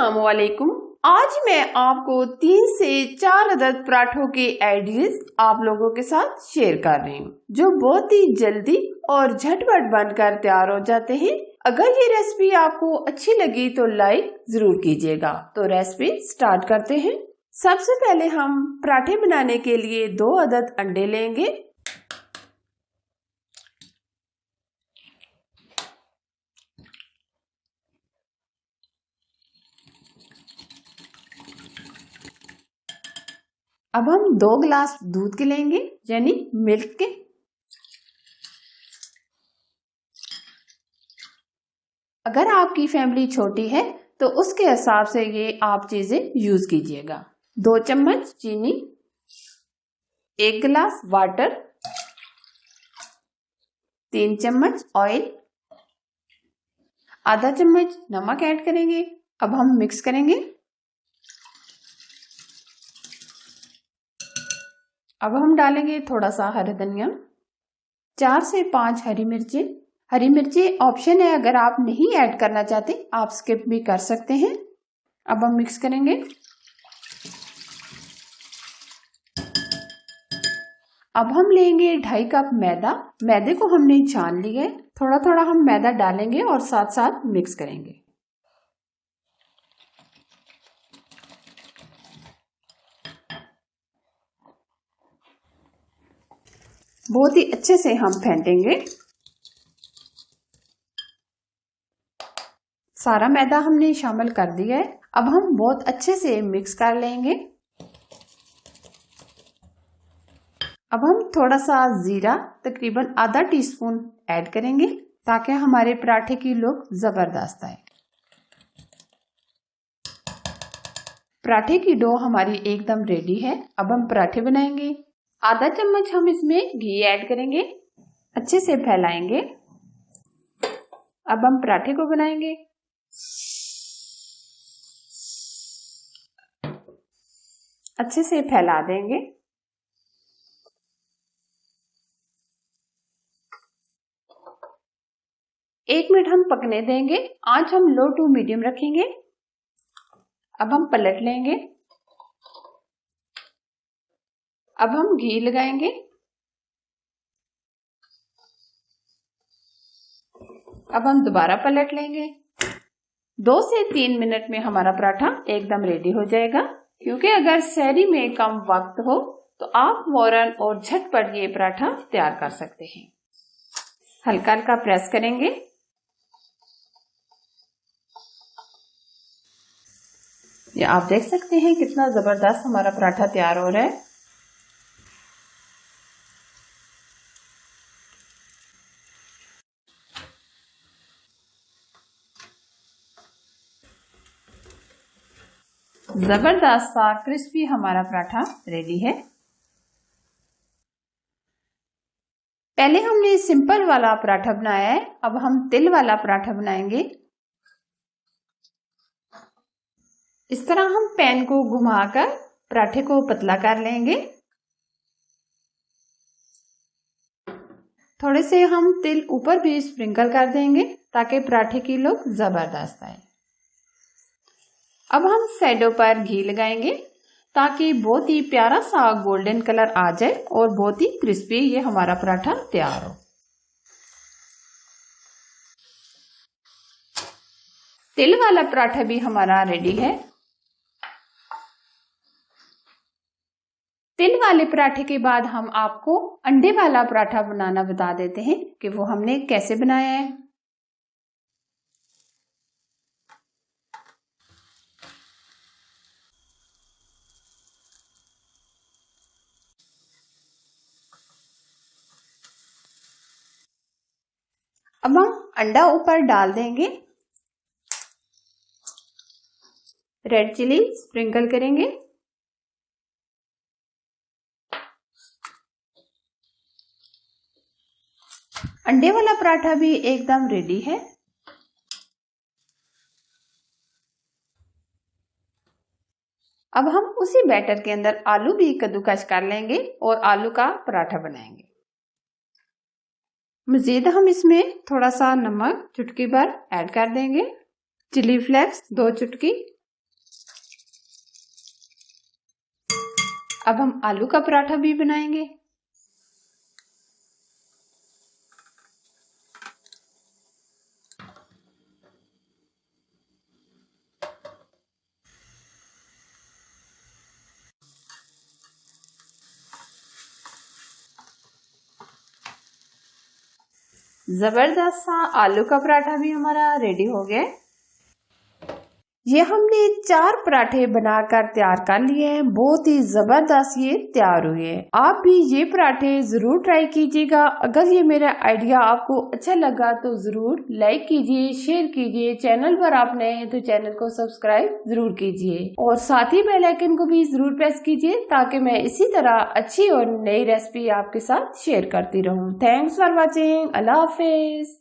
अस्सलामुअलैकुम। आज मैं आपको 3 से 4 अदद पराठों के आइडियाज आप लोगों के साथ शेयर कर रही हूँ, जो बहुत ही जल्दी और झटपट बनकर तैयार हो जाते हैं। अगर ये रेसिपी आपको अच्छी लगी तो लाइक जरूर कीजिएगा। तो रेसिपी स्टार्ट करते हैं। सबसे पहले हम पराठे बनाने के लिए 2 अदद अंडे लेंगे। अब हम 2 गिलास दूध के लेंगे, यानी मिल्क के। अगर आपकी फैमिली छोटी है तो उसके हिसाब से ये आप चीजें यूज कीजिएगा। 2 चम्मच चीनी, 1 गिलास वाटर, 3 चम्मच ऑयल, आधा चम्मच नमक ऐड करेंगे। अब हम मिक्स करेंगे। अब हम डालेंगे थोड़ा सा हरा धनिया, 4 से 5 हरी मिर्चें। हरी मिर्चें ऑप्शन है, अगर आप नहीं ऐड करना चाहते आप स्किप भी कर सकते हैं। अब हम मिक्स करेंगे। अब हम लेंगे 2.5 कप मैदा। मैदे को हमने छान लिया है। थोड़ा थोड़ा हम मैदा डालेंगे और साथ साथ मिक्स करेंगे। बहुत ही अच्छे से हम फेंटेंगे। सारा मैदा हमने शामिल कर दिया है। अब हम बहुत अच्छे से मिक्स कर लेंगे। अब हम थोड़ा सा जीरा, तकरीबन आधा टीस्पून ऐड करेंगे, ताकि हमारे पराठे की लुक जबरदस्त आए। पराठे की डो हमारी एकदम रेडी है। अब हम पराठे बनाएंगे। आधा चम्मच हम इसमें घी ऐड करेंगे, अच्छे से फैलाएंगे। अब हम पराठे को बनाएंगे। अच्छे से फैला देंगे। एक मिनट हम पकने देंगे। आंच हम लो टू मीडियम रखेंगे। अब हम पलट लेंगे। अब हम घी लगाएंगे। अब हम दोबारा पलट लेंगे। 2 से 3 मिनट में हमारा पराठा एकदम रेडी हो जाएगा। क्योंकि अगर सहरी में कम वक्त हो तो आप फौरन और झटपट ये पराठा तैयार कर सकते हैं। हल्का हल्का प्रेस करेंगे। ये आप देख सकते हैं कितना जबरदस्त हमारा पराठा तैयार हो रहा है। जबरदस्त सा क्रिस्पी हमारा पराठा रेडी है। पहले हमने सिंपल वाला पराठा बनाया है, अब हम तिल वाला पराठा बनाएंगे। इस तरह हम पैन को घुमाकर पराठे को पतला कर लेंगे। थोड़े से हम तिल ऊपर भी स्प्रिंकल कर देंगे, ताकि पराठे की लुक जबरदस्त आए। अब हम साइडों पर घी लगाएंगे, ताकि बहुत ही प्यारा सा गोल्डन कलर आ जाए और बहुत ही क्रिस्पी ये हमारा पराठा तैयार हो। तिल वाला पराठा भी हमारा रेडी है। तिल वाले पराठे के बाद हम आपको अंडे वाला पराठा बनाना बता देते हैं कि वो हमने कैसे बनाया है। अब हम अंडा ऊपर डाल देंगे। रेड चिली स्प्रिंकल करेंगे। अंडे वाला पराठा भी एकदम रेडी है। अब हम उसी बैटर के अंदर आलू भी कद्दूकस कर लेंगे और आलू का पराठा बनाएंगे। मजीद हम इसमें थोड़ा सा नमक चुटकी भर ऐड कर देंगे, चिली फ्लेक्स 2 चुटकी, अब हम आलू का पराठा भी बनाएंगे। जबरदस्त सा आलू का पराठा भी हमारा रेडी हो गया है। ये हमने 4 पराठे बनाकर तैयार कर लिए हैं। बहुत ही जबरदस्त ये तैयार हुए हैं। आप भी ये पराठे जरूर ट्राई कीजिएगा। अगर ये मेरा आइडिया आपको अच्छा लगा तो जरूर लाइक कीजिए, शेयर कीजिए। चैनल पर आप नए हैं तो चैनल को सब्सक्राइब जरूर कीजिए और साथ ही बेल आइकन को भी जरूर प्रेस कीजिए ताकि मैं इसी तरह अच्छी और नई रेसिपी आपके साथ शेयर करती रहूँ। Thanks for watching. Allah Hafiz.